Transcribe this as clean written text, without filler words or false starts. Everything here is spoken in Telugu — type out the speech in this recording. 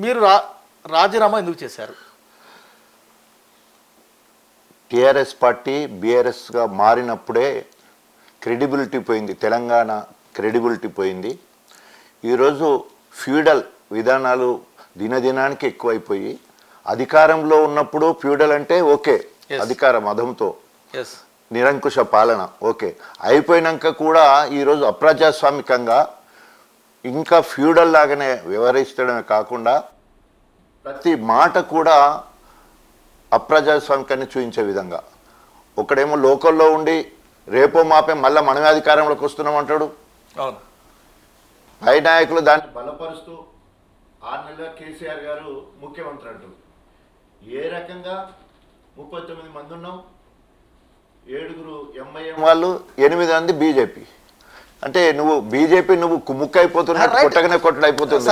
మీరు రాజీనామా ఎందుకు చేశారు? టీఆర్ఎస్ పార్టీ బీఆర్ఎస్గా మారినప్పుడే క్రెడిబిలిటీ పోయింది, తెలంగాణ క్రెడిబిలిటీ పోయింది. ఈరోజు ఫ్యూడల్ విధానాలు దినదినానికి ఎక్కువైపోయి, అధికారంలో ఉన్నప్పుడు ఫ్యూడల్ అంటే ఓకే, అధికార మదంతో నిరంకుశ పాలన ఓకే, అయిపోయినాక కూడా ఈరోజు అప్రజాస్వామికంగా ఇంకా ఫ్యూడల్ లాగానే వ్యవహరిస్తడమే కాకుండా ప్రతి మాట కూడా అప్రజాస్వామికాన్ని చూపించే విధంగా, ఒకడేమో లోకల్లో ఉండి రేపో మాపే మళ్ళీ మనమే అధికారంలోకి వస్తున్నామంటాడు. అవును, పై నాయకులు దాన్ని బలపరుస్తూ 6 నెలల కేసీఆర్ గారు ముఖ్యమంత్రి అంటారు. ఏ రకంగా 39 మంది ఉన్నాం, 7 ఎంఐఎం వాళ్ళు, 8 మంది బీజేపీ. అంటే నువ్వు బీజేపీ నువ్వు ముక్క అయిపోతున్నట్టు కొట్టగానే కొట్టడైపోతుంది.